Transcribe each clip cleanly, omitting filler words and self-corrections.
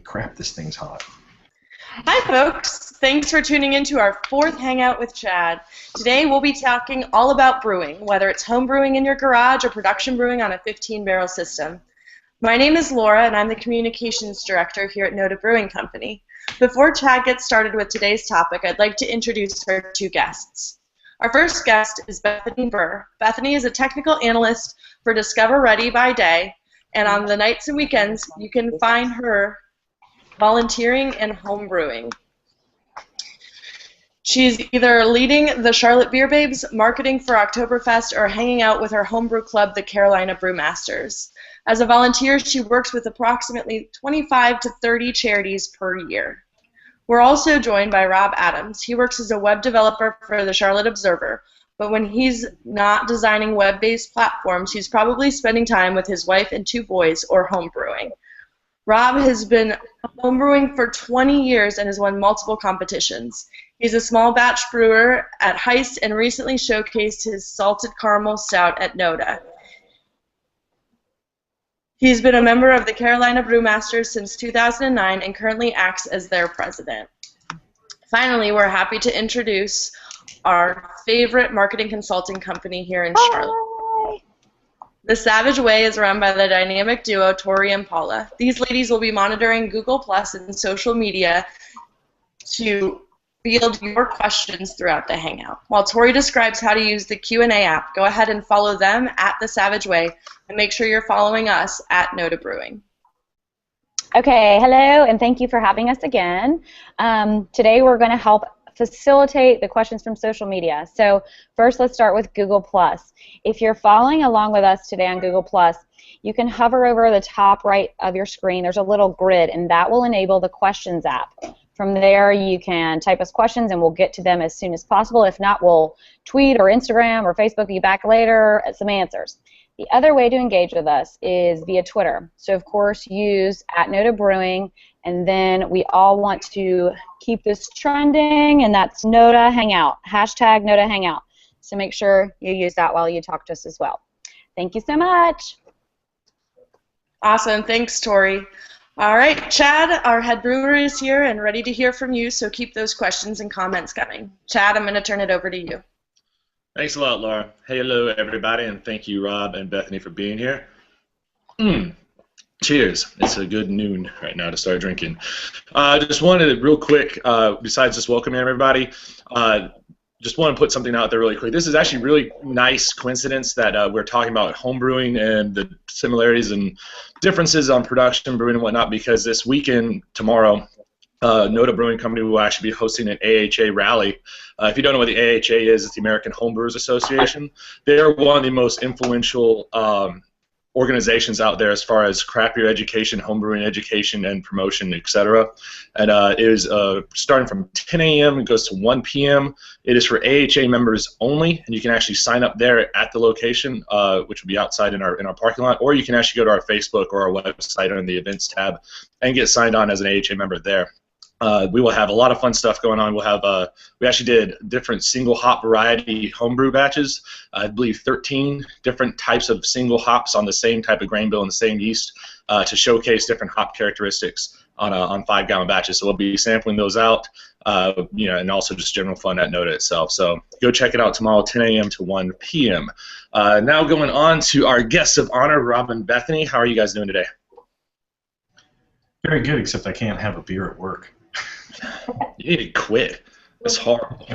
crap, this thing's hot. Hi, folks. Thanks for tuning in to our 4th Hangout with Chad. Today, we'll be talking all about brewing, whether it's home brewing in your garage or production brewing on a 15-barrel system. My name is Laura, and I'm the Communications Director here at Noda Brewing Company. Before Chad gets started with today's topic, I'd like to introduce our 2 guests. Our first guest is Bethany Burr. Bethany is a technical analyst for Discover Ready by day, and on the nights and weekends, you can find her volunteering and home brewing. She's either leading the Charlotte Beer Babes, marketing for Oktoberfest, or hanging out with her homebrew club, the Carolina Brewmasters. As a volunteer, she works with approximately 25 to 30 charities per year. We're also joined by Rob Adams. He works as a web developer for the Charlotte Observer, but when he's not designing web-based platforms, he's probably spending time with his wife and 2 boys or home brewing. Rob has been homebrewing for 20 years and has won multiple competitions. He's a small batch brewer at Heist and recently showcased his salted caramel stout at Noda. He's been a member of the Carolina Brewmasters since 2009 and currently acts as their president. Finally, we're happy to introduce our favorite marketing consulting company here in Charlotte. The Savage Way is run by the dynamic duo Tori and Paula. These ladies will be monitoring Google Plus and social media to field your questions throughout the Hangout. While Tori describes how to use the Q&A app, go ahead and follow them at The Savage Way and make sure you're following us at Noda Brewing. Okay, hello, and thank you for having us again. Today we're going to help facilitate the questions from social media. So first, let's start with Google+. If you're following along with us today on Google+, you can hover over the top right of your screen. There's a little grid, and that will enable the questions app. From there, you can type us questions, and we'll get to them as soon as possible. If not, we'll tweet or Instagram or Facebook you back later at some answers. The other way to engage with us is via Twitter. So, of course, use @Noda Brewing, and then we all want to keep this trending, and that's Noda Hangout, #Noda Hangout. So make sure you use that while you talk to us as well. Thank you so much. Awesome. Thanks, Tori. All right, Chad, our head brewer, is here and ready to hear from you, so keep those questions and comments coming. Chad, I'm going to turn it over to you. Thanks a lot, Laura. Hey, hello, everybody, and thank you, Rob and Bethany, for being here. Cheers. It's a good noon right now to start drinking. Just wanted to, real quick, besides just welcoming everybody, just want to put something out there really quick. This is actually really nice coincidence that we're talking about home brewing and the similarities and differences on production brewing and whatnot, because this weekend, tomorrow, Noda Brewing Company will actually be hosting an AHA rally. If you don't know what the AHA is, it's the American Homebrewers Association. They're one of the most influential organizations out there as far as craft beer education, homebrewing education, and promotion, etc. And it is starting from 10 a.m. and goes to 1 p.m. It is for AHA members only, and you can actually sign up there at the location, which will be outside in our parking lot, or you can actually go to our Facebook or our website on the events tab and get signed on as an AHA member there. We will have a lot of fun stuff going on. We'll have we actually did different single hop variety homebrew batches. I believe 13 different types of single hops on the same type of grain bill and the same yeast to showcase different hop characteristics on 5-gallon batches. So we'll be sampling those out, you know, and also just general fun at Noda itself. So go check it out tomorrow, 10 a.m. to 1 p.m. Now going on to our guests of honor, Rob and Bethany. How are you guys doing today? Very good, except I can't have a beer at work. You need to quit. It's horrible.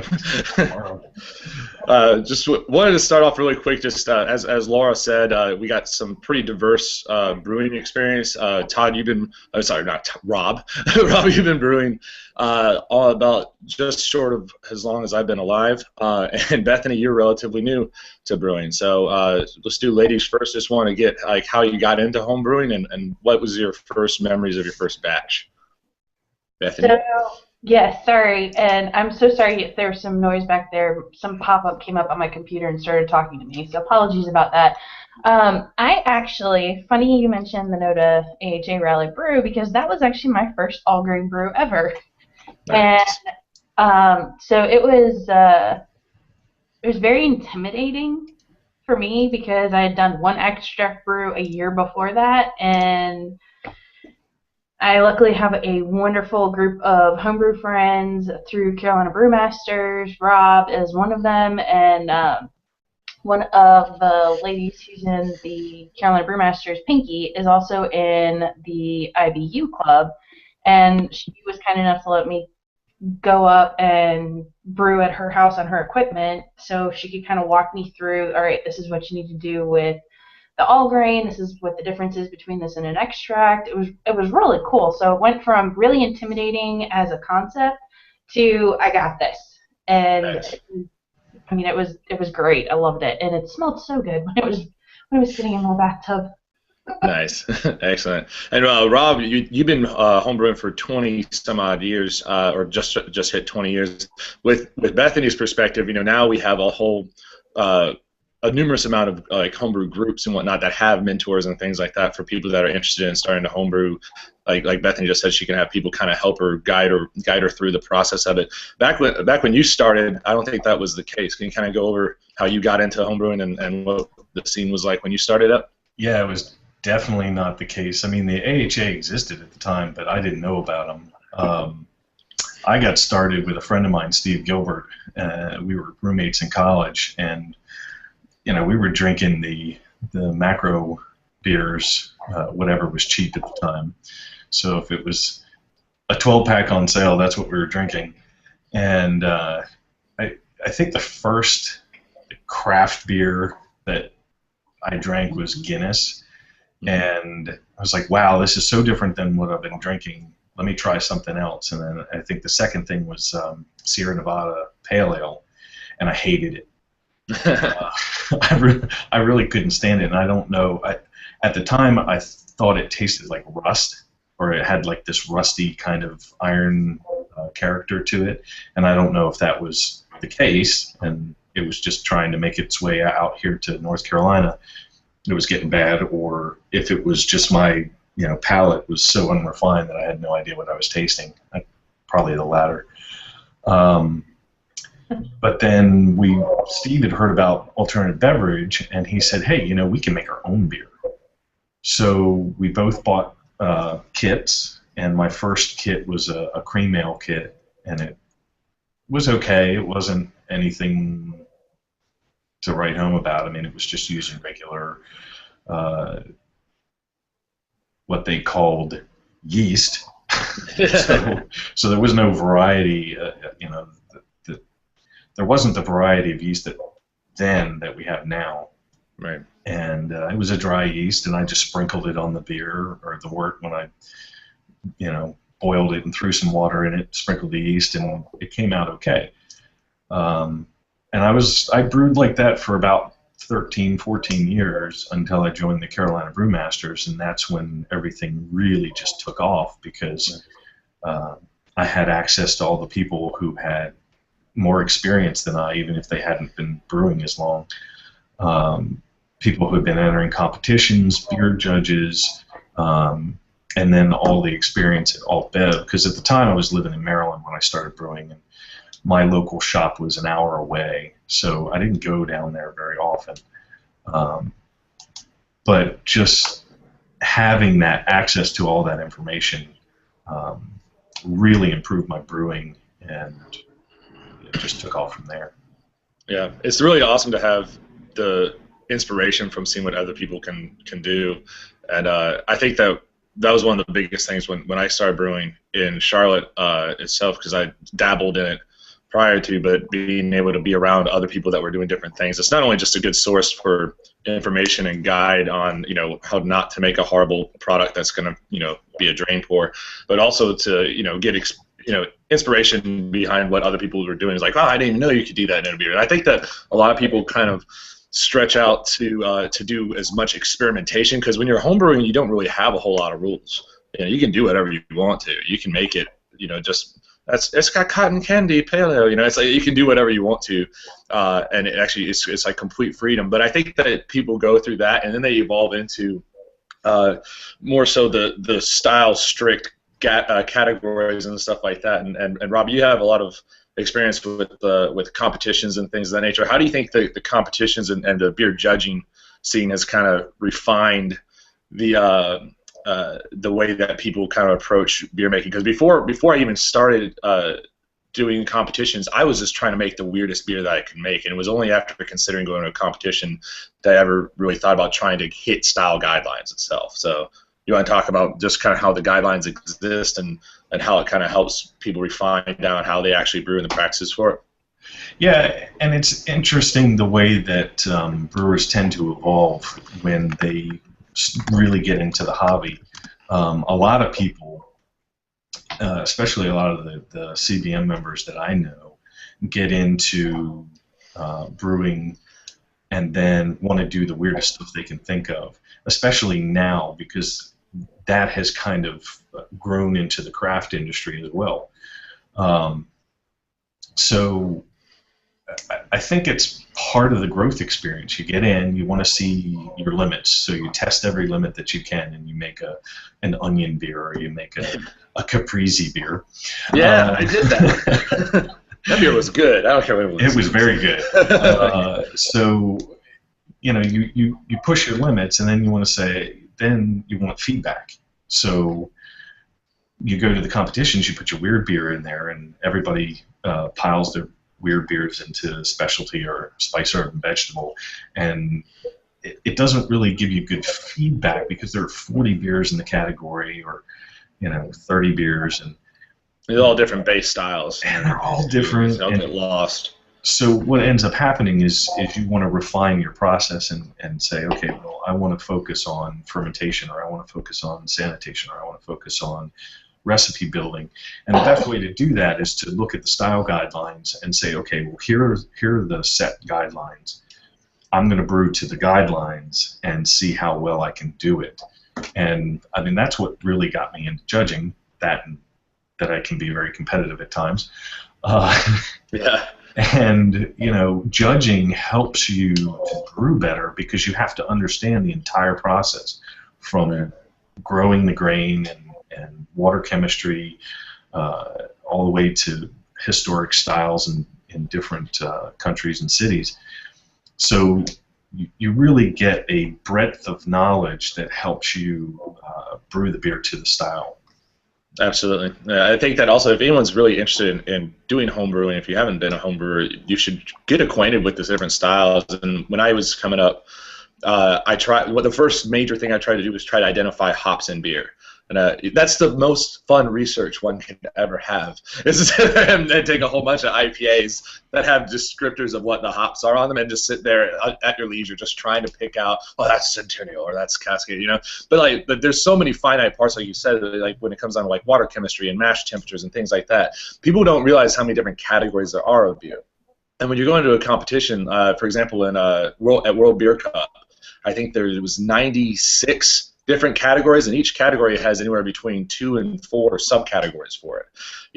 Just wanted to start off really quick. Just as Laura said, we got some pretty diverse brewing experience. Todd, you've been sorry, not Rob. Rob, you've been brewing all about just short of as long as I've been alive. And Bethany, you're relatively new to brewing. So let's do ladies first. Just want to get like how you got into home brewing and what was your first memories of your first batch. Bethany. So, yes, sorry, and I'm so sorry if there was some noise back there. Some pop-up came up on my computer and started talking to me, so apologies about that. I actually, funny you mentioned the Noda AHA Rally Brew, because that was actually my first all-grain brew ever. Nice. And so it was very intimidating for me because I had done one extract brew a year before that, and I luckily have a wonderful group of homebrew friends through Carolina Brewmasters. Rob is one of them, and one of the ladies who's in the Carolina Brewmasters, Pinky, is also in the IBU club, and she was kind enough to let me go up and brew at her house on her equipment, so she could kind of walk me through, all right, this is what you need to do with the all grain, this is what the difference is between this and an extract. It was really cool. So it went from really intimidating as a concept to I got this. And Nice. I mean, it was great. I loved it, and it smelled so good when it was sitting in my bathtub. Nice, excellent. And Rob, you've been homebrewing for 20 some odd years, or just hit 20 years. With Bethany's perspective, now we have a whole a numerous amount of like homebrew groups and whatnot that have mentors and things like that for people that are interested in starting to homebrew. Like Bethany just said, she can have people kind of help her guide her through the process of it. Back when you started, I don't think that was the case. Can you kind of go over how you got into homebrewing and what the scene was like when you started up? Yeah, it was definitely not the case. I mean, the AHA existed at the time, but I didn't know about them. I got started with a friend of mine, Steve Gilbert. We were roommates in college, and we were drinking the macro beers, whatever was cheap at the time. So if it was a 12-pack on sale, that's what we were drinking. And I think the first craft beer that I drank was Guinness. And I was like, wow, this is so different than what I've been drinking. Let me try something else. And then I think the second thing was Sierra Nevada Pale Ale, and I hated it. I really couldn't stand it, and I don't know. At the time, I thought it tasted like rust, or it had like this rusty kind of iron character to it, and I don't know if that was the case, and it was just trying to make its way out here to North Carolina. It was getting bad, or if it was just my palate was so unrefined that I had no idea what I was tasting. Probably the latter. But then Steve had heard about alternative beverage, and he said, hey, we can make our own beer. So we both bought kits, and my first kit was a cream ale kit, and it was okay. It wasn't anything to write home about. I mean, it was just using regular, what they called yeast. So there was no variety, there wasn't the variety of yeast that we have now. Right. And it was a dry yeast, and I just sprinkled it on the beer or the wort when I, boiled it and threw some water in it, sprinkled the yeast, and it came out okay. And I brewed like that for about 13, 14 years until I joined the Carolina Brewmasters, and that's when everything really just took off because I had access to all the people who had more experience than I, even if they hadn't been brewing as long. People who had been entering competitions, beer judges, and then all the experience at Alt Bev, because at the time I was living in Maryland when I started brewing, and my local shop was an hour away, so I didn't go down there very often. But just having that access to all that information really improved my brewing, and it just took off from there. Yeah, it's really awesome to have the inspiration from seeing what other people can do, and I think that was one of the biggest things when I started brewing in Charlotte itself, because I dabbled in it prior to, but being able to be around other people that were doing different things. It's not only just a good source for information and guide on how not to make a horrible product that's going to be a drain pour, but also to get inspiration behind what other people were doing. It's like, oh, I didn't even know you could do that in a beer. And I think that a lot of people kind of stretch out to do as much experimentation, because when you're homebrewing, you don't really have a whole lot of rules. You can do whatever you want to. You can make it, it's got cotton candy pale ale. It's like you can do whatever you want to, and it actually it's like complete freedom. But I think that people go through that, and then they evolve into more so the style strict categories and stuff like that. And Rob, you have a lot of experience with competitions and things of that nature. How do you think the competitions and the beer judging scene has kind of refined the the way that people kind of approach beer making. Because before I even started doing competitions, I was just trying to make the weirdest beer that I could make, and it was only after considering going to a competition that I ever really thought about trying to hit style guidelines itself. So you want to talk about just kind of how the guidelines exist and how it kind of helps people refine down how they actually brew and the practices for it? Yeah, and it's interesting the way that brewers tend to evolve when they really get into the hobby. A lot of people, especially a lot of the CBM members that I know, get into brewing and then want to do the weirdest stuff they can think of, especially now because that has kind of grown into the craft industry as well. So I think it's part of the growth experience. You get in, you want to see your limits, so you test every limit that you can, and you make an onion beer or you make a caprese beer. Yeah, I did that. That beer was good. I don't care what it was. It was very good. So, you know, you push your limits, and then you want to say, then you want feedback. So you go to the competitions, you put your weird beer in there, and everybody piles their weird beers into specialty or spice herb and vegetable, and it doesn't really give you good feedback because there are 40 beers in the category, or 30 beers, and they're all different base styles, and they're all different. Don't get lost. So what ends up happening is you want to refine your process and say, okay, well, I want to focus on fermentation, or I want to focus on sanitation, or I want to focus on recipe building. And the best way to do that is to look at the style guidelines and say, okay, well, here are the set guidelines. I'm going to brew to the guidelines and see how well I can do it. And I mean, that's what really got me into judging, that I can be very competitive at times. Yeah. And, judging helps you to brew better because you have to understand the entire process, from growing the grain and water chemistry all the way to historic styles in different countries and cities. So you really get a breadth of knowledge that helps you brew the beer to the style. Absolutely. I think that also, if anyone's really interested in doing home brewing, if you haven't been a home brewer, you should get acquainted with the different styles. And when I was coming up, the first major thing I tried to do was try to identify hops in beer. And that's the most fun research one can ever have, is to take a whole bunch of IPAs that have descriptors of what the hops are on them and just sit there at your leisure just trying to pick out, oh, that's Centennial or that's Cascade, But there's so many finite parts, like you said, like when it comes down to like water chemistry and mash temperatures and things like that. People don't realize how many different categories there are of beer. And when you're going to a competition, for example, at World Beer Cup, I think there was 96 different categories, and each category has anywhere between 2 and 4 subcategories for it.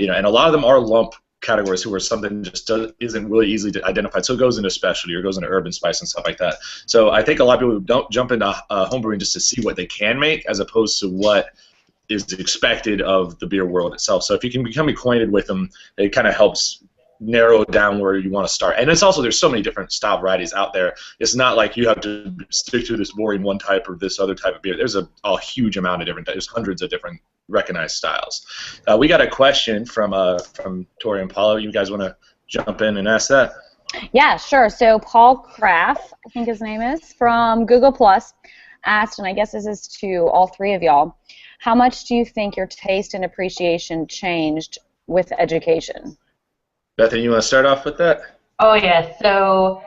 And a lot of them are lump categories where something just isn't really easily identified. So it goes into specialty or goes into urban spice and stuff like that. So I think a lot of people don't jump into homebrewing just to see what they can make, as opposed to what is expected of the beer world itself. So if you can become acquainted with them, it kind of helps narrow down where you want to start. And it's also, there's so many different style varieties out there. It's not like you have to stick to this boring one type or this other type of beer. There's a huge amount of different, there's hundreds of different recognized styles. We got a question from Tori and Paulo. You guys want to jump in and ask that? Yeah, sure. So Paul Craft, I think his name is, from Google Plus, asked, and I guess this is to all three of y'all, how much do you think your taste and appreciation changed with education? Bethany, you want to start off with that? Oh, yeah. So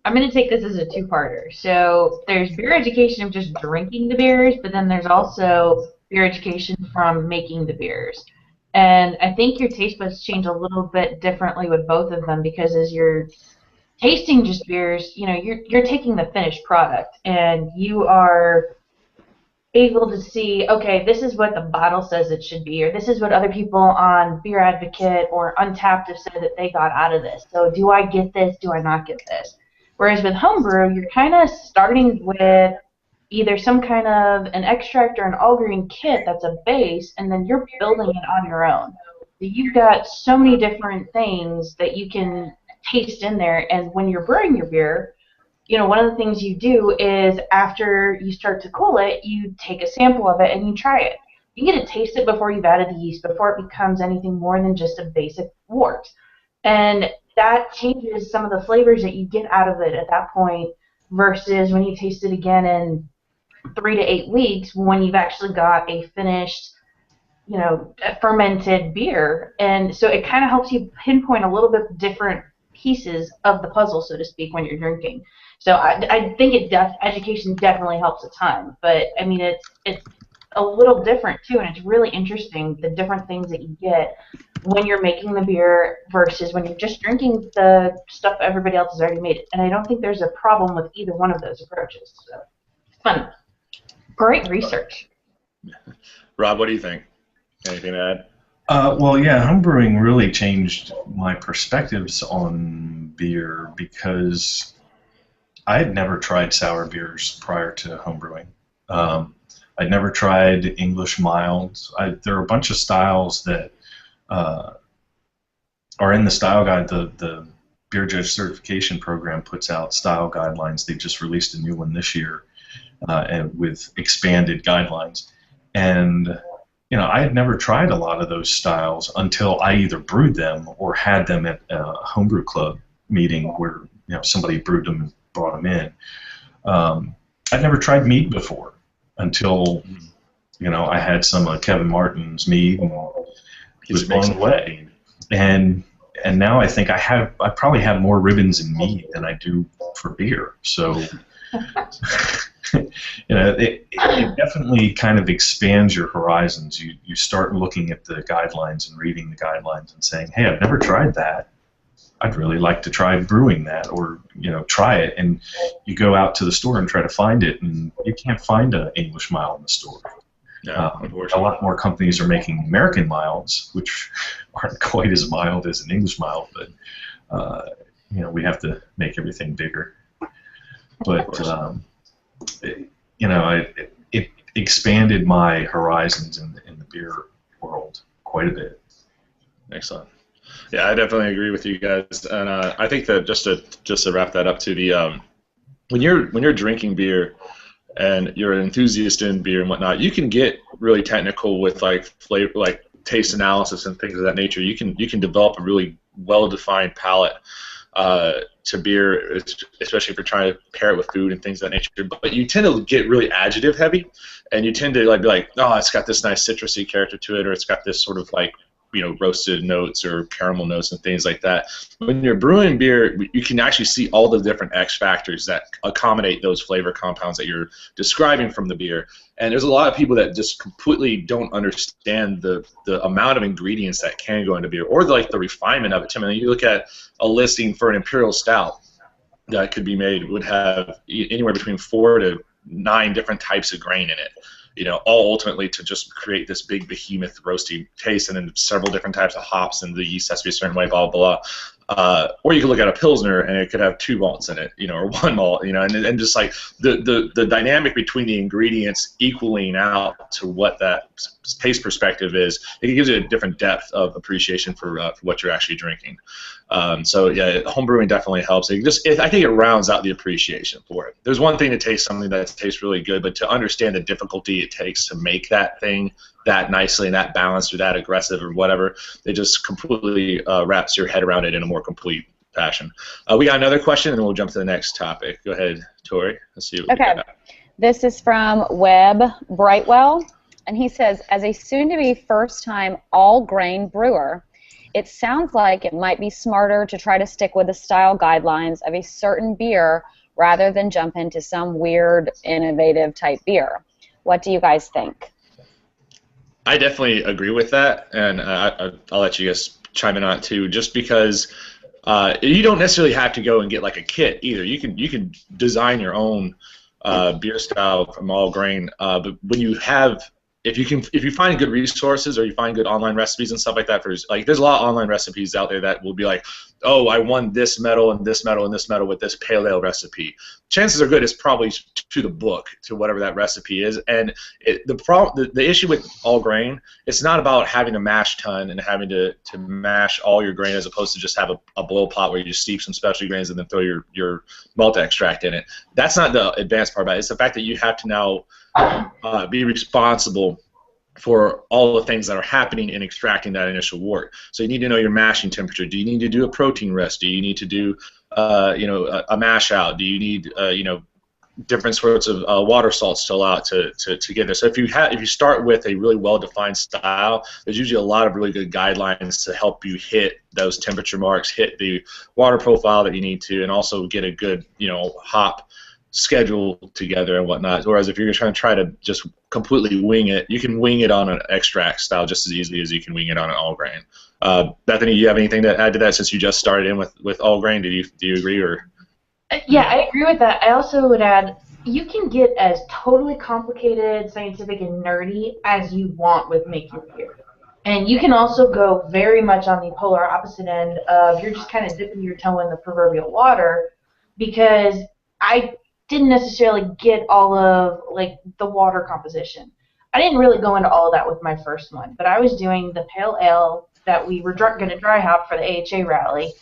I'm going to take this as a two-parter. So there's beer education of just drinking the beers, but then there's also beer education from making the beers. And I think your taste buds change a little bit differently with both of them, because as you're tasting just beers, you're taking the finished product, and you are able to see, okay, this is what the bottle says it should be, or this is what other people on Beer Advocate or Untapped have said that they got out of this. So do I get this? Do I not get this? Whereas with homebrew, you're kind of starting with either some kind of an extract or an all-green kit that's a base, and then you're building it on your own. So you've got so many different things that you can taste in there, and when you're brewing your beer, one of the things you do is after you start to cool it, you take a sample of it and you try it. You get to taste it before you've added the yeast, before it becomes anything more than just a basic wort. And that changes some of the flavors that you get out of it at that point versus when you taste it again in 3 to 8 weeks when you've actually got a finished, a fermented beer. And so it kind of helps you pinpoint a little bit different pieces of the puzzle, so to speak, when you're drinking. So I think education definitely helps a ton. But I mean, it's a little different too, and it's really interesting the different things that you get when you're making the beer versus when you're just drinking the stuff everybody else has already made. And I don't think there's a problem with either one of those approaches. So fun, great research. Rob, what do you think? Anything to add? Well, yeah, homebrewing really changed my perspectives on beer because I had never tried sour beers prior to homebrewing. I'd never tried English milds. There are a bunch of styles that are in the style guide. The Beer Judge Certification Program puts out style guidelines. They just released a new one this year and with expanded guidelines. And I had never tried a lot of those styles until I either brewed them or had them at a homebrew club meeting where somebody brewed them and brought them in. I'd never tried mead before until I had some of Kevin Martin's mead and was blown away. And now I think I probably have more ribbons in mead than I do for beer. So it definitely kind of expands your horizons. You start looking at the guidelines and reading the guidelines and saying, hey, I've never tried that. I'd really like to try brewing that, or try it. And you go out to the store and try to find it, and you can't find an English mild in the store. Yeah, a lot more companies are making American milds, which aren't quite as mild as an English mild, but we have to make everything bigger. But it expanded my horizons in the beer world quite a bit. Excellent. Yeah, I definitely agree with you guys, and I think that just to wrap that up to the when you're drinking beer and you're an enthusiast in beer and whatnot, you can get really technical with like flavor, like taste analysis and things of that nature. You can develop a really well-defined palate to beer, especially if you're trying to pair it with food and things of that nature. But you tend to get really adjective heavy, and you tend to be like, oh, it's got this nice citrusy character to it, or it's got this sort of like roasted notes or caramel notes and things like that. When you're brewing beer, you can actually see all the different X factors that accommodate those flavor compounds that you're describing from the beer. And there's a lot of people that just completely don't understand the amount of ingredients that can go into beer, or the refinement of it. I mean, you look at a listing for an imperial stout that could be made, would have anywhere between 4 to 9 different types of grain in it. All ultimately to just create this big behemoth roasty taste, and then several different types of hops, and the yeast has to be a certain way, blah, blah, blah. Or you could look at a Pilsner, and it could have 2 malts in it, or 1 malt, and just like the dynamic between the ingredients equaling out to what that taste perspective is, it gives you a different depth of appreciation for what you're actually drinking. So yeah, homebrewing definitely helps. I think it rounds out the appreciation for it. There's one thing to taste something that tastes really good, but to understand the difficulty it takes to make that thing that nicely and that balanced or that aggressive or whatever, it just completely wraps your head around it in a more complete fashion. We got another question, and then we'll jump to the next topic. Go ahead, Tori. Let's see what we got. This is from Webb Brightwell, and he says, as a soon-to-be first-time all-grain brewer, it sounds like it might be smarter to try to stick with the style guidelines of a certain beer rather than jump into some weird, innovative type beer. What do you guys think? I definitely agree with that, and I'll let you guys chime in on it too, just because you don't necessarily have to go and get like a kit either. You can design your own beer style from all grain, but when you have, if you find good resources or you find good online recipes and stuff like that, there's a lot of online recipes out there that will be like, oh, I won this medal and this medal and this medal with this pale ale recipe. Chances are good it's probably to the book, to whatever that recipe is. And the issue with all grain, it's not about having to mash ton and having to mash all your grain as opposed to just have a blow pot where you just steep some specialty grains and then throw your malt extract in it. That's not the advanced part about it. It's the fact that you have to now be responsible for all the things that are happening in extracting that initial wort. So you need to know your mashing temperature. Do you need to do a protein rest? Do you need to do a mash out? Do you need different sorts of water salts to allow it to get there? So if you start with a really well-defined style, there's usually a lot of really good guidelines to help you hit those temperature marks, hit the water profile that you need to, and also get a good hop schedule together and whatnot. Whereas if you're trying to just completely wing it, you can wing it on an extract style just as easily as you can wing it on an all grain. Bethany, do you have anything to add to that since you just started in with all grain? Do you agree or? Yeah, I agree with that. I also would add, you can get as totally complicated, scientific, and nerdy as you want with making beer. And you can also go very much on the polar opposite end of you're just kind of dipping your toe in the proverbial water, because I didn't necessarily get all of the water composition. I didn't really go into all of that with my first one, but I was doing the pale ale that we were going to dry hop for the AHA rally,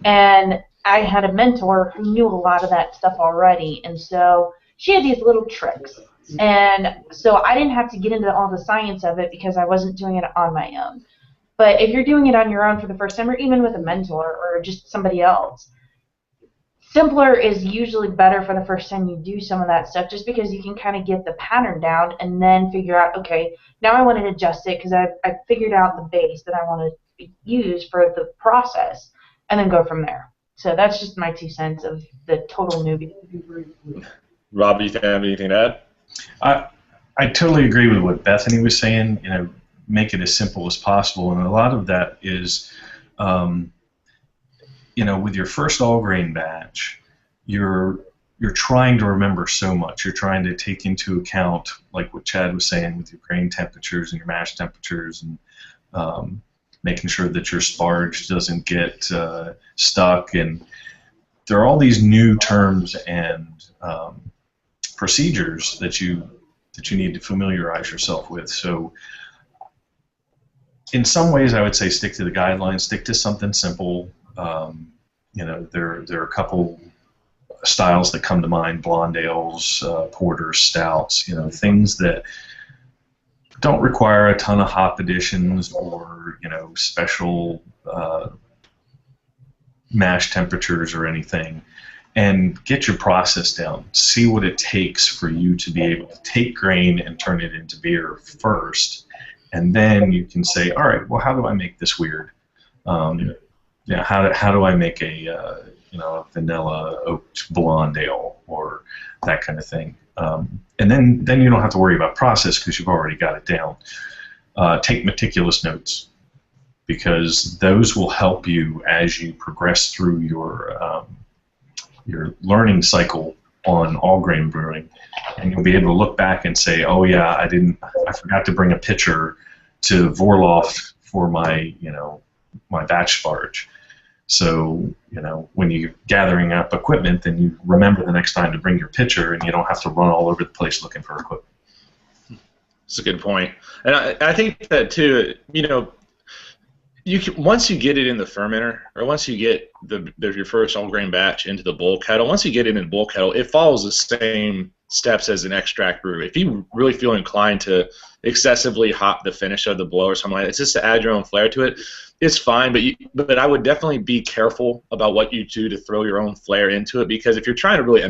and I had a mentor who knew a lot of that stuff already, and so she had these little tricks. And so I didn't have to get into all the science of it because I wasn't doing it on my own. But if you're doing it on your own for the first time, or even with a mentor or just somebody else, simpler is usually better for the first time you do some of that stuff, just because you can kind of get the pattern down and then figure out, okay, now I want to adjust it because I've figured out the base that I want to use for the process, and then go from there. So that's just my 2 cents of the total newbie. Rob, do you have anything to add? I totally agree with what Bethany was saying. Make it as simple as possible, and a lot of that is, with your first all grain batch, you're trying to remember so much. You're trying to take into account, like what Chad was saying, with your grain temperatures and your mash temperatures, and making sure that your sparge doesn't get stuck. And there are all these new terms and procedures that you need to familiarize yourself with. So in some ways, I would say stick to the guidelines, stick to something simple. There are a couple styles that come to mind: blonde ales, porters, stouts. Things that don't require a ton of hop additions or special mash temperatures or anything. And get your process down. See what it takes for you to be able to take grain and turn it into beer first, and then you can say, all right, well, how do I make this weird? How do I make a vanilla oaked blonde ale or that kind of thing? And then you don't have to worry about process because you've already got it down. Take meticulous notes, because those will help you as you progress through your learning cycle on all grain brewing, and you'll be able to look back and say, oh yeah, I forgot to bring a pitcher to Vorloff for my my batch sparge. So when you're gathering up equipment, then you remember the next time to bring your pitcher, and you don't have to run all over the place looking for equipment. That's a good point, and I think that too. Once you get it in the fermenter, or once you get your first all grain batch into the bulk kettle, once you get it in the bulk kettle, it follows the same steps as an extract brew. If you really feel inclined to excessively hop the finish of the blow or something like that, it's just to add your own flair to it. It's fine, but I would definitely be careful about what you do to throw your own flair into it, because if you're trying to really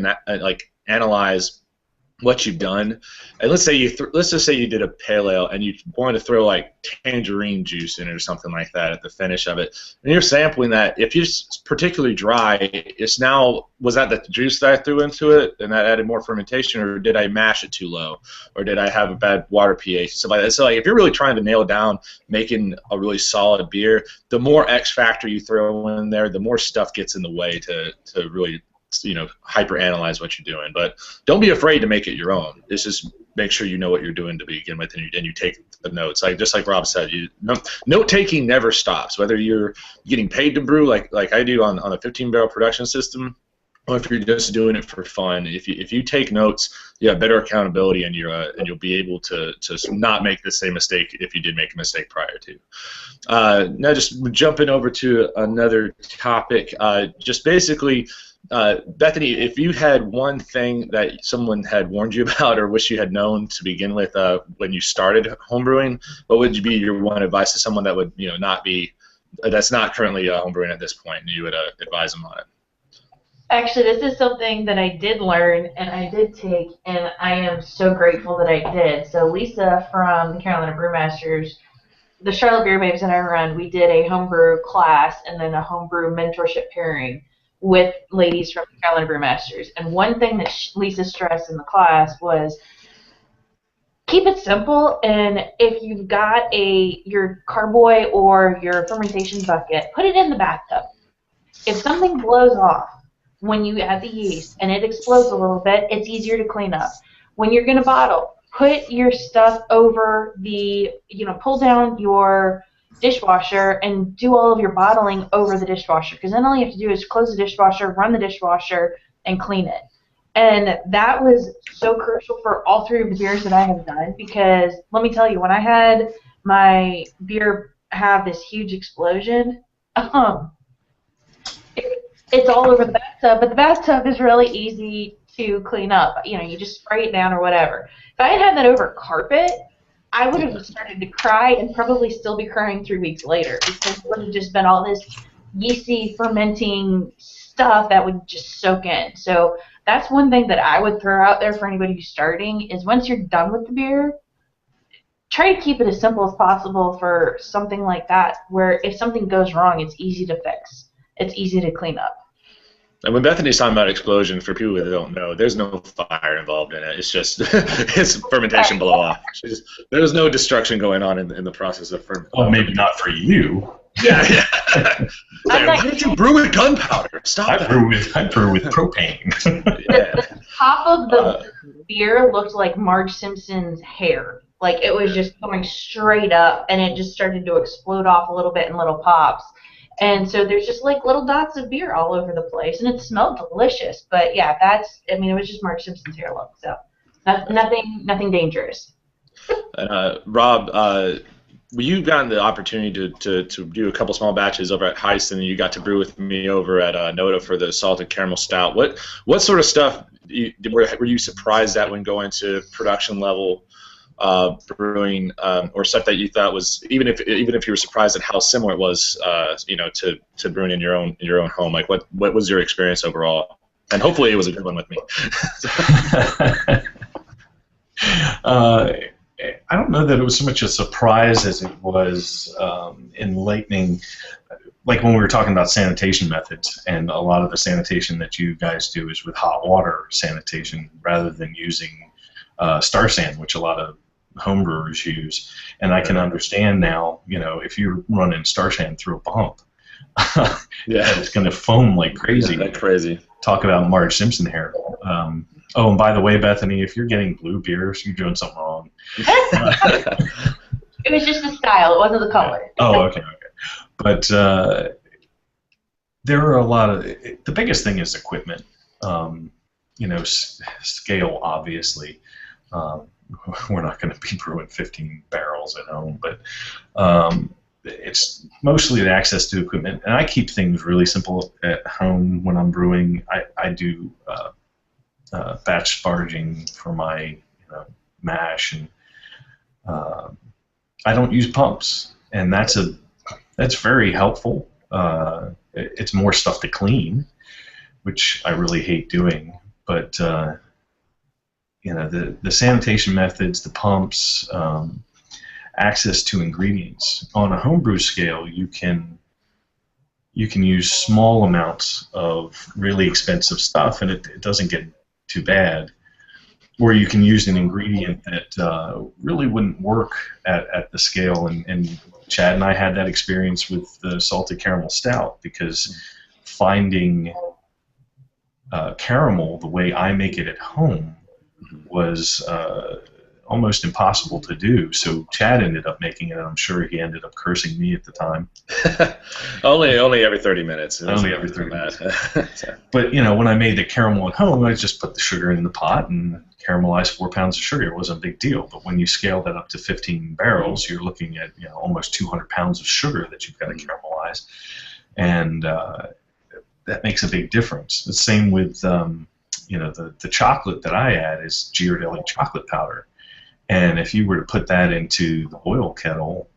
analyze what you've done, and let's just say you did a pale ale and you wanted to throw like tangerine juice in it or something like that at the finish of it, and you're sampling that. If it's particularly dry, was that the juice that I threw into it and that added more fermentation, or did I mash it too low, or did I have a bad water pH, stuff like that? So if you're really trying to nail down making a really solid beer, the more X factor you throw in there, the more stuff gets in the way to really hyper analyze what you're doing. But don't be afraid to make it your own. It's just make sure you know what you're doing to begin with, and you take the notes. Just like Rob said, note taking never stops. Whether you're getting paid to brew like I do on a 15-barrel production system, or if you're just doing it for fun, if you take notes, you have better accountability, and you'll be able to not make the same mistake if you did make a mistake prior to. Now, just jumping over to another topic, just basically, Bethany, if you had one thing that someone had warned you about or wish you had known to begin with when you started homebrewing, what would be your one advice to someone that would that's not currently homebrewing at this point, and you would advise them on it? Actually, this is something that I did learn and I did take, and I am so grateful that I did. So Lisa from the Carolina Brewmasters, the Charlotte Beer Babes and I run, we did a homebrew class and then a homebrew mentorship pairing with ladies from the Carolina Brewmasters. And one thing that Lisa stressed in the class was keep it simple, and if you've got your carboy or your fermentation bucket, put it in the bathtub. If something blows off when you add the yeast and it explodes a little bit, it's easier to clean up. When you're going to bottle, put your stuff over pull down your dishwasher and do all of your bottling over the dishwasher, because then all you have to do is close the dishwasher, run the dishwasher, and clean it. And that was so crucial for all three of the beers that I have done, because let me tell you, when I had my beer have this huge explosion, it's all over the bathtub, but the bathtub is really easy to clean up. You just spray it down or whatever. If I had that over carpet, I would have started to cry and probably still be crying 3 weeks later, because it would have just been all this yeasty fermenting stuff that would just soak in. So that's one thing that I would throw out there for anybody who's starting, is once you're done with the beer, try to keep it as simple as possible for something like that, where if something goes wrong, it's easy to fix. It's easy to clean up. And when Bethany's talking about explosion, for people that don't know, there's no fire involved in it. It's just it's fermentation blow off. There's no destruction going on in the process of fermentation. Oh, maybe not for you. Yeah. Why don't you brew with gunpowder? Stop that. I brew with propane. The top of the beer looked like Marge Simpson's hair. Like, it was just going straight up, and it just started to explode off a little bit in little pops. And so there's just like little dots of beer all over the place, and it smelled delicious. But yeah, it was just Marge Simpson's hair look. So nothing dangerous. Rob, you've gotten the opportunity to do a couple small batches over at Heist, and you got to brew with me over at Noda for the salted caramel stout. What sort of stuff were you surprised at when going to production level brewing, or stuff that you thought was, even if you were surprised at how similar it was, to brewing in your own home? Like, what was your experience overall? And hopefully it was a good one with me. I don't know that it was so much a surprise as it was enlightening. Like when we were talking about sanitation methods, and a lot of the sanitation that you guys do is with hot water sanitation rather than using star sand, which a lot of homebrewers use. And I can understand now, if you're running star sand through a pump, it's going to foam like crazy. Yeah, that's crazy. Talk about Marge Simpson hair. Oh, and by the way, Bethany, if you're getting blue beers, you're doing something wrong. It was just the style. It wasn't the color. Oh, okay. But there are a lot of. The biggest thing is equipment. Scale, obviously. We're not going to be brewing 15 barrels at home, but it's mostly the access to equipment. And I keep things really simple at home when I'm brewing. I do batch sparging for my mash, and I don't use pumps, and that's very helpful. It's more stuff to clean, which I really hate doing, but the sanitation methods, the pumps, access to ingredients. On a homebrew scale, you can use small amounts of really expensive stuff, and it doesn't get too bad. Or you can use an ingredient that really wouldn't work at the scale. And Chad and I had that experience with the salted caramel stout, because finding caramel, the way I make it at home, was almost impossible to do. So Chad ended up making it, and I'm sure he ended up cursing me at the time. only every 30 minutes. Only every 30 minutes. But, you know, when I made the caramel at home, I just put the sugar in the pot and caramelized 4 pounds of sugar. It wasn't a big deal. But when you scale that up to 15 barrels, you're looking at, you know, almost 200 pounds of sugar that you've got to caramelize. And that makes a big difference. The same with, you know, the chocolate that I add is Ghirardelli chocolate powder. And if you were to put that into the boil kettle,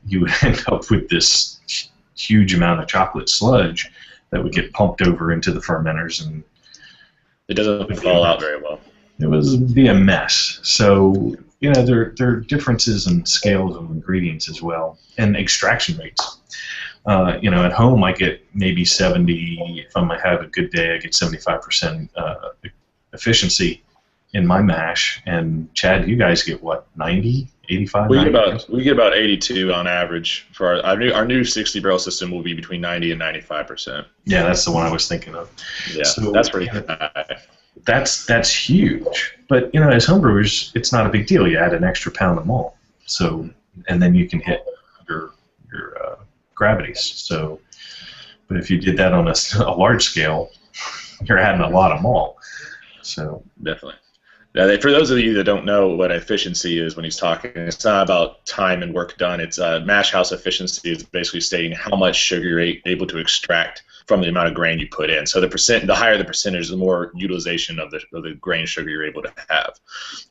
you would end up with this huge amount of chocolate sludge that would get pumped over into the fermenters, and it doesn't fall out very well. It would be a mess. So, you know, there are differences in scales of ingredients as well, and extraction rates. You know, at home I get maybe 70. If I might have a good day, I get 75% efficiency in my mash. And Chad, you guys get what, 90, 85? We get about 82 on average for our new 60 barrel system. Will be between 90 and 95%. Yeah, that's the one I was thinking of. Yeah, so, that's pretty high. That's huge. But, you know, as homebrewers, it's not a big deal. You add an extra pound of malt, so, and then you can hit your gravities. So, but if you did that on a large scale, you're adding a lot of malt. So definitely. Now, for those of you that don't know what efficiency is when he's talking, it's not about time and work done. It's mash house efficiency is basically stating how much sugar you're able to extract from the amount of grain you put in. So the higher the percentage, the more utilization of the grain sugar you're able to have.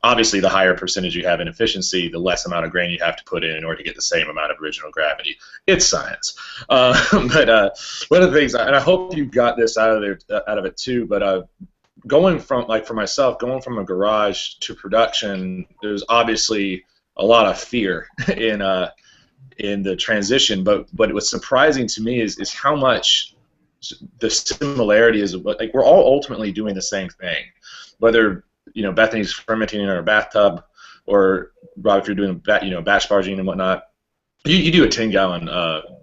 Obviously, the higher percentage you have in efficiency, the less amount of grain you have to put in order to get the same amount of original gravity. It's science. But one of the things, and I hope you got this out of it too, but going from, like for myself, going from a garage to production, there's obviously a lot of fear in the transition. But what's surprising to me is how much the similarity is. Like, we're all ultimately doing the same thing, whether, you know, Bethany's fermenting in her bathtub, or Rob, if you're doing batch barging and whatnot. You do a 10-gallon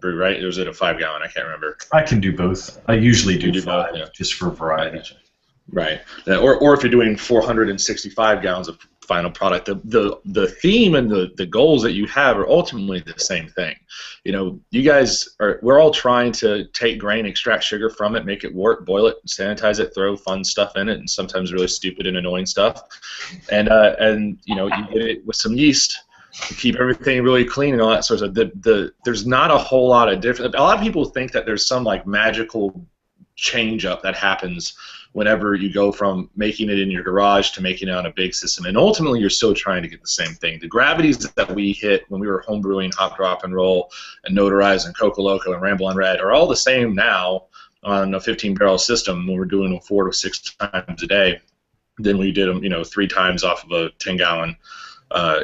brew, right? Or is it a 5-gallon? I can't remember. I can do both. I usually do 5, both, yeah. Just for variety. Right, or if you're doing 465 gallons of final product, the theme and the goals that you have are ultimately the same thing. You know, we're all trying to take grain, extract sugar from it, make it work, boil it, sanitize it, throw fun stuff in it, and sometimes really stupid and annoying stuff, and you know, you get it with some yeast to keep everything really clean and all that sort of. There's not a whole lot of different. A lot of people think that there's some like magical change up that happens whenever you go from making it in your garage to making it on a big system, and ultimately you're still trying to get the same thing. The gravities that we hit when we were homebrewing Hop, Drop, and Roll, and Notarize, and Coco Loco, and Ramble on Red are all the same now on a 15-barrel system when we're doing them 4 to 6 times a day. Then we did them, you know, 3 times off of a 10-gallon,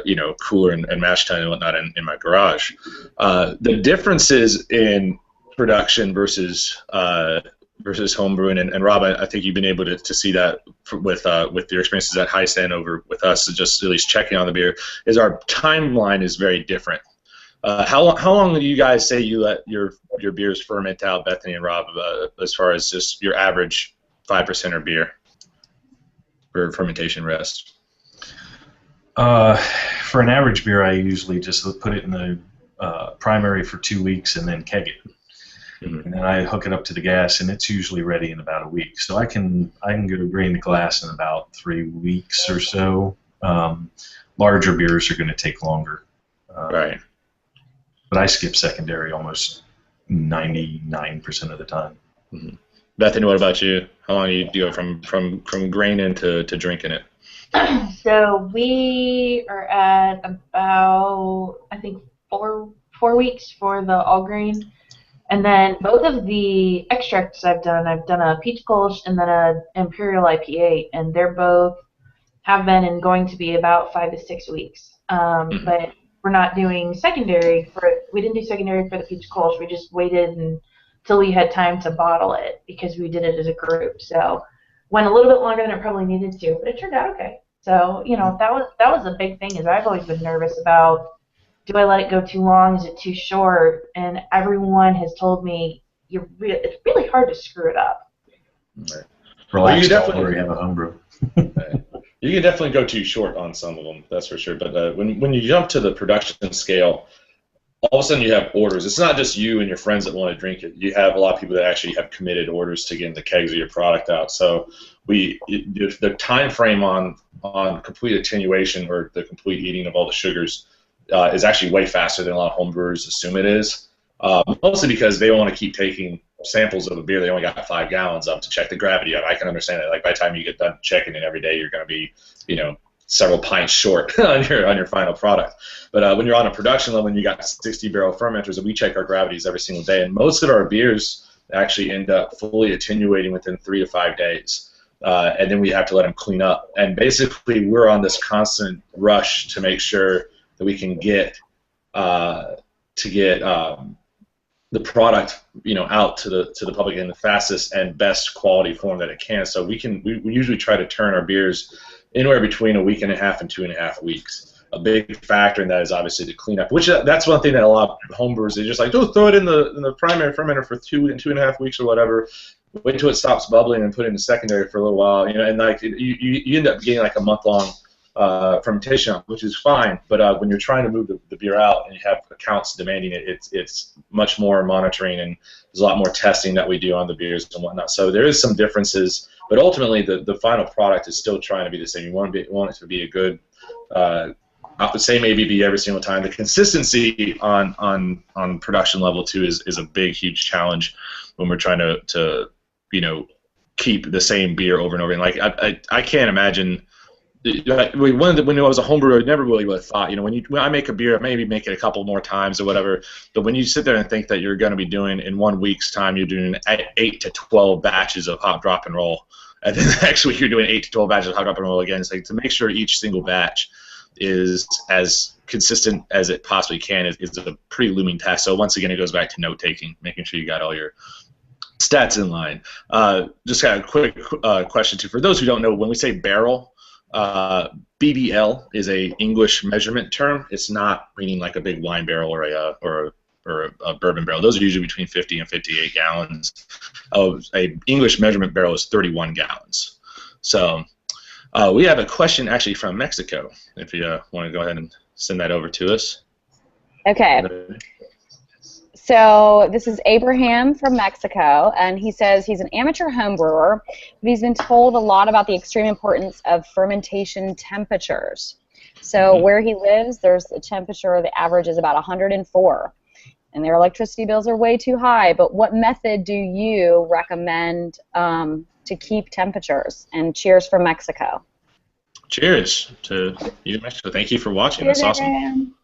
you know, cooler and mash tun and whatnot in my garage. The differences in production versus homebrewing, and Rob, I think you've been able to see that with your experiences at High Stand over with us, just at least checking on the beer, is our timeline is very different. How long do you guys say you let your beers ferment out, Bethany and Rob, as far as just your average 5% or beer for fermentation rest? For an average beer, I usually just put it in the primary for 2 weeks and then keg it. And then I hook it up to the gas, and it's usually ready in about a week. So I can go to grain to glass in about 3 weeks or so. Larger beers are going to take longer. Right. But I skip secondary almost 99% of the time. Mm-hmm. Bethany, what about you? How long do you go from grain into drinking it? So we are at about, I think, four weeks for the all grain. And then both of the extracts I've done a peach kolsch and then a imperial IPA, and they're both have been and going to be about 5 to 6 weeks. But we're not doing secondary we didn't do secondary for the peach kolsch. We just waited until we had time to bottle it because we did it as a group. So went a little bit longer than it probably needed to, but it turned out okay. So, you know, that was a big thing, is I've always been nervous about, do I let it go too long? Is it too short? And everyone has told me it's really hard to screw it up. Right. Relaxed where you have a homebrew. You can definitely go too short on some of them, that's for sure. But when you jump to the production scale, all of a sudden you have orders. It's not just you and your friends that want to drink it. You have a lot of people that actually have committed orders to getting the kegs of your product out. So the time frame on complete attenuation or the complete eating of all the sugars is actually way faster than a lot of homebrewers assume it is. Mostly because they want to keep taking samples of a beer they only got 5 gallons of to check the gravity of it. I can understand it. Like by the time you get done checking it every day, you're going to be, several pints short on your final product. But when you're on a production level and you got 60-barrel fermenters, and we check our gravities every single day, and most of our beers actually end up fully attenuating within 3 to 5 days. And then we have to let them clean up. And basically, we're on this constant rush to make sure that we can get the product, out to the public in the fastest and best quality form that it can. So we usually try to turn our beers anywhere between a week and a half and 2.5 weeks. A big factor in that is obviously the cleanup, which that's one thing that a lot of homebrewers, they just like, throw it in the primary fermenter for 2.5 weeks or whatever. Wait until it stops bubbling and put it in the secondary for a little while, and like you end up getting like a month-long fermentation, which is fine. But when you're trying to move the beer out and you have accounts demanding it, it's much more monitoring, and there's a lot more testing that we do on the beers and whatnot. So there is some differences, but ultimately the final product is still trying to be the same. You want it to be a good, not the same ABV every single time. The consistency on production level too is a big, huge challenge when we're trying to keep the same beer over and over. And like I can't imagine. When I was a homebrewer, I never really would have thought, when I make a beer, I maybe make it a couple more times or whatever, but when you sit there and think that you're going to be doing, in 1 week's time, you're doing 8 to 12 batches of hop, drop, and roll, and then the next week you're doing 8 to 12 batches of hop, drop, and roll again, it's like to make sure each single batch is as consistent as it possibly can is a pretty looming task. So once again, it goes back to note-taking, making sure you got all your stats in line. Just got a quick question, too. For those who don't know, when we say barrel, BBL is a English measurement term. It's not meaning like a big wine barrel or a bourbon barrel. Those are usually between 50 and 58 gallons. A English measurement barrel is 31 gallons. So we have a question actually from Mexico. If you want to go ahead and send that over to us. Okay. So this is Abraham from Mexico, and he says he's an amateur home brewer, but he's been told a lot about the extreme importance of fermentation temperatures. So where he lives, there's a temperature, the average is about 104, and their electricity bills are way too high. But what method do you recommend to keep temperatures? And cheers from Mexico. Cheers to you, Mexico. Thank you for watching. That's awesome.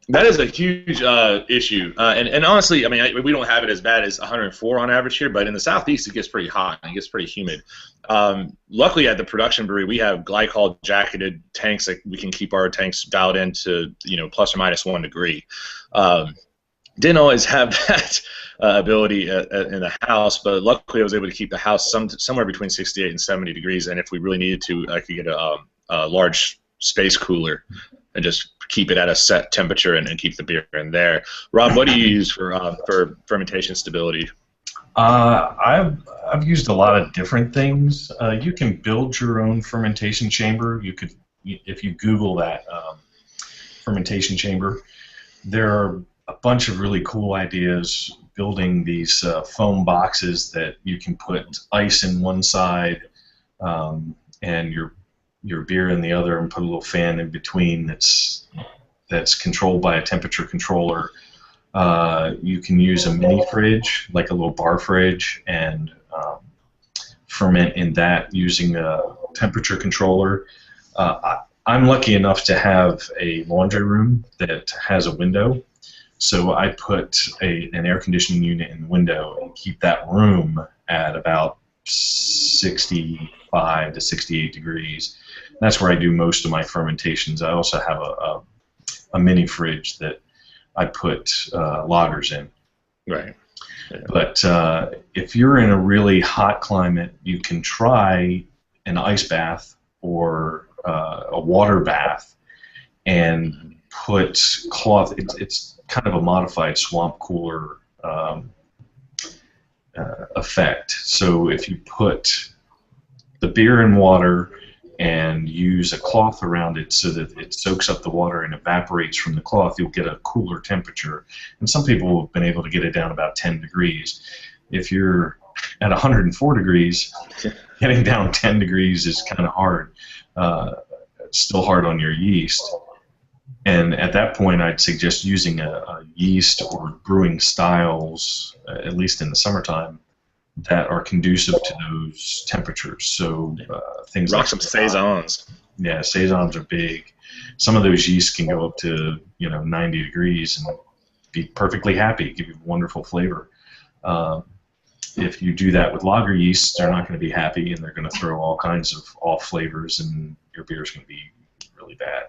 That is a huge issue, and honestly, I mean, we don't have it as bad as 104 on average here, but in the southeast it gets pretty hot and it gets pretty humid. Luckily, at the production brewery, we have glycol jacketed tanks that we can keep our tanks dialed into, plus or minus 1 degree. Didn't always have that ability in the house, but luckily I was able to keep the house somewhere between 68 and 70 degrees, and if we really needed to, I could get a large space cooler and just keep it at a set temperature and keep the beer in there. Rob, what do you use for fermentation stability? I've used a lot of different things. You can build your own fermentation chamber. You could, if you Google that, fermentation chamber. There are a bunch of really cool ideas building these foam boxes that you can put ice in one side and your beer in the other, and put a little fan in between that's controlled by a temperature controller. You can use a mini fridge, like a little bar fridge, and ferment in that using a temperature controller. I'm lucky enough to have a laundry room that has a window, so I put an air conditioning unit in the window and keep that room at about 65 to 68 degrees. That's where I do most of my fermentations. I also have a mini fridge that I put lagers in. Right. Yeah. But if you're in a really hot climate, you can try an ice bath or a water bath and put cloth. It's kind of a modified swamp cooler effect. So if you put the beer in water and use a cloth around it so that it soaks up the water and evaporates from the cloth, you'll get a cooler temperature. And some people have been able to get it down about 10 degrees. If you're at 104 degrees, getting down 10 degrees is kind of hard. It's still hard on your yeast. And at that point, I'd suggest using a yeast or brewing styles, at least in the summertime, that are conducive to those temperatures. So things Rock like some saisons. Yeah, saisons are big. Some of those yeasts can go up to 90 degrees and be perfectly happy, give you wonderful flavor. If you do that with lager yeasts, they're not going to be happy, and they're going to throw all kinds of off flavors, and your beer is going to be really bad.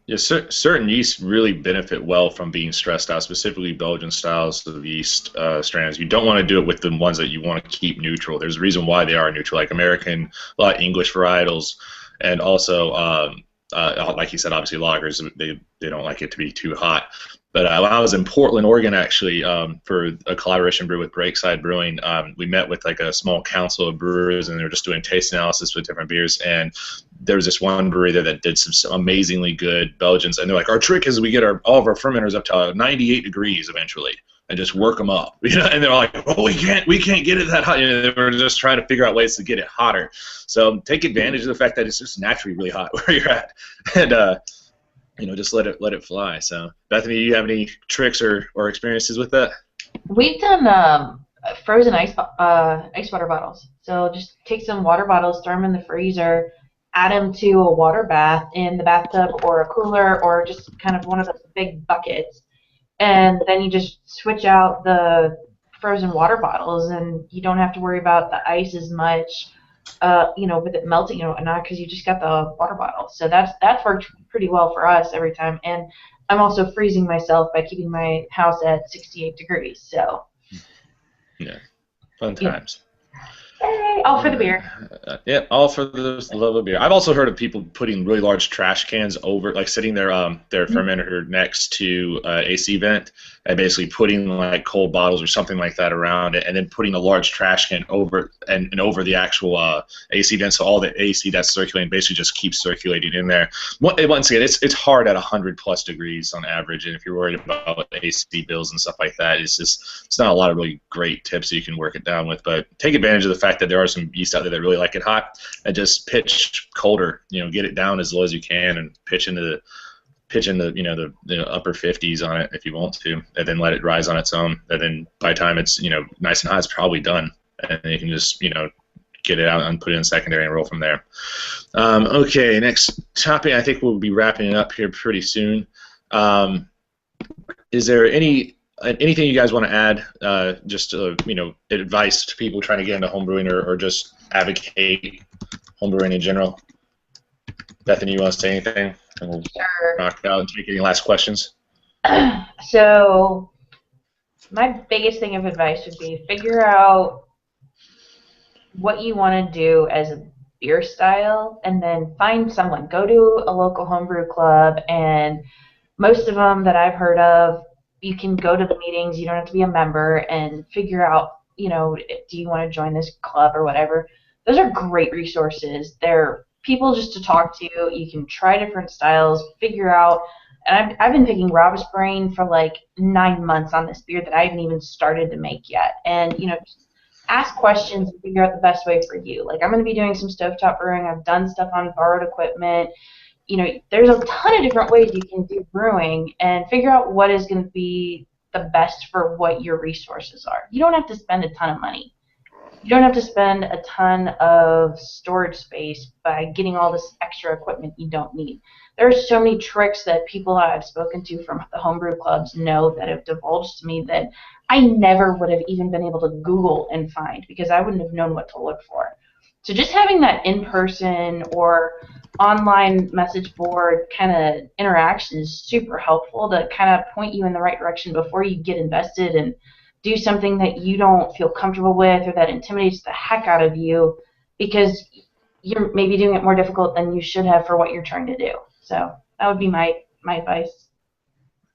Yeah, certain yeasts really benefit well from being stressed out, specifically Belgian styles of yeast strands. You don't want to do it with the ones that you want to keep neutral. There's a reason why they are neutral, like American, a lot of English varietals, and also, like you said, obviously lagers, they don't like it to be too hot. But when I was in Portland, Oregon, actually, for a collaboration brew with Breakside Brewing, we met with like a small council of brewers, and they were just doing taste analysis with different beers. And there was this one brewery there that did some amazingly good Belgians, and they're like, our trick is we get all of our fermenters up to 98 degrees eventually, and just work them up. And they're like, oh, we can't get it that hot. They were just trying to figure out ways to get it hotter. So take advantage of the fact that it's just naturally really hot where you're at, and just let it fly. So, Bethany, do you have any tricks or experiences with that? We've done frozen ice water bottles. So just take some water bottles, throw them in the freezer, add them to a water bath in the bathtub or a cooler or just kind of one of those big buckets, and then you just switch out the frozen water bottles, and you don't have to worry about the ice as much. With it melting and whatnot, because you just got the water bottle. So that's worked pretty well for us every time. And I'm also freezing myself by keeping my house at 68 degrees. So yeah, fun times. Yay, all for the beer. Yeah, all for the love of beer. I've also heard of people putting really large trash cans over, like sitting their fermenter next to AC vent, and basically putting like cold bottles or something like that around it, and then putting a large trash can over and over the actual AC vent, so all the AC that's circulating basically just keeps circulating in there. Once again, it's hard at 100+ degrees on average, and if you're worried about AC bills and stuff like that, it's not a lot of really great tips that you can work it down with. But take advantage of the fact that there are some yeast out there that really like it hot, and just pitch colder. Get it down as low as you can, and pitch in the upper 50s on it if you want to, and then let it rise on its own. And then by the time it's nice and hot, it's probably done, and you can just get it out and put it in secondary and roll from there. Okay, next topic. I think we'll be wrapping it up here pretty soon. Is there anything you guys want to add, just advice to people trying to get into homebrewing or just advocate homebrewing in general? Bethany, you want to say anything? And we'll knock it out and take any last questions. So my biggest thing of advice would be figure out what you want to do as a beer style, and then find someone. Go to a local homebrew club, and most of them that I've heard of, you can go to the meetings. You don't have to be a member, and figure out, do you want to join this club or whatever. Those are great resources. They're people just to talk to. You can try different styles, figure out. And I've been picking Rob's brain for like 9 months on this beer that I haven't even started to make yet. And just ask questions and figure out the best way for you. Like, I'm going to be doing some stovetop brewing. I've done stuff on borrowed equipment. There's a ton of different ways you can do brewing, and figure out what is going to be the best for what your resources are. You don't have to spend a ton of money. You don't have to spend a ton of storage space by getting all this extra equipment you don't need. There are so many tricks that people I've spoken to from the homebrew clubs know that have divulged to me that I never would have even been able to Google and find, because I wouldn't have known what to look for. So just having that in-person or online message board kind of interaction is super helpful to kind of point you in the right direction before you get invested and do something that you don't feel comfortable with or that intimidates the heck out of you, because you're maybe doing it more difficult than you should have for what you're trying to do. So that would be my advice.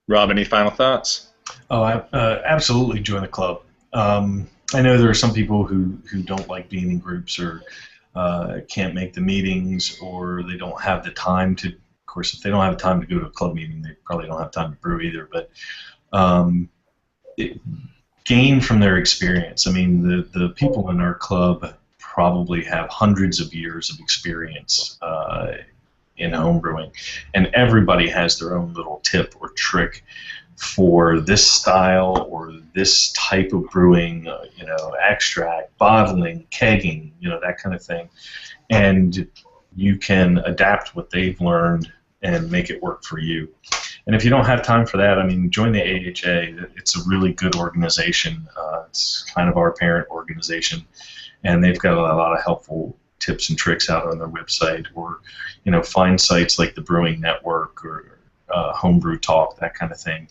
Rob, any final thoughts? Oh, absolutely join the club. I know there are some people who don't like being in groups or can't make the meetings, or they don't have the time to. Of course, if they don't have time to go to a club meeting, they probably don't have time to brew either. But gain from their experience. I mean, the people in our club probably have hundreds of years of experience in homebrewing, and everybody has their own little tip or trick for this style or this type of brewing, you know, extract, bottling, kegging, you know, that kind of thing. And you can adapt what they've learned and make it work for you. And if you don't have time for that, I mean, join the AHA. It's a really good organization. It's kind of our parent organization, and they've got a lot of helpful tips and tricks out on their website, or, you know, find sites like the Brewing Network or Homebrew Talk, that kind of thing,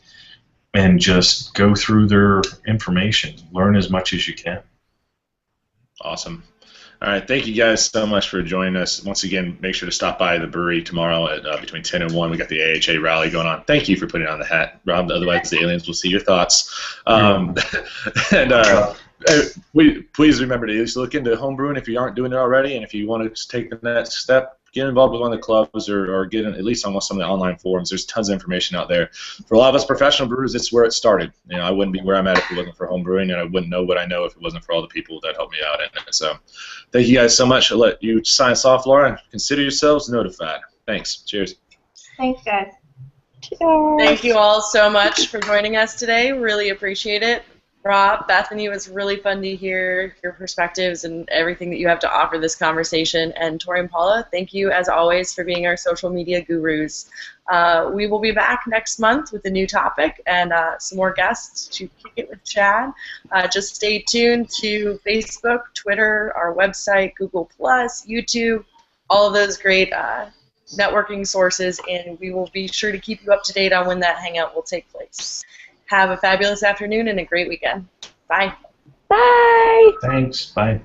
and just go through their information. Learn as much as you can. Awesome. All right, thank you guys so much for joining us. Once again, make sure to stop by the brewery tomorrow at between 10 and 1. We got the AHA rally going on. Thank you for putting on the hat, Rob. Otherwise, the aliens will see your thoughts. Please remember to at least look into homebrewing if you aren't doing it already, and if you want to take the next step, get involved with one of the clubs, or get in, at least on some of the online forums. There's tons of information out there. For a lot of us professional brewers, it's where it started. You know, I wouldn't be where I'm at if it wasn't for homebrewing, and I wouldn't know what I know if it wasn't for all the people that helped me out in it. So thank you guys so much. I'll let you sign us off, Laura. Consider yourselves notified. Thanks. Cheers. Thanks, guys. Cheers. Thank you all so much for joining us today. Really appreciate it. Rob, Bethany, it was really fun to hear your perspectives and everything that you have to offer this conversation. And Tori and Paula, thank you as always for being our social media gurus. We will be back next month with a new topic and some more guests to kick it with Chad. Just stay tuned to Facebook, Twitter, our website, Google+, YouTube, all of those great networking sources, and we will be sure to keep you up to date on when that hangout will take place. Have a fabulous afternoon and a great weekend. Bye. Bye. Thanks. Bye.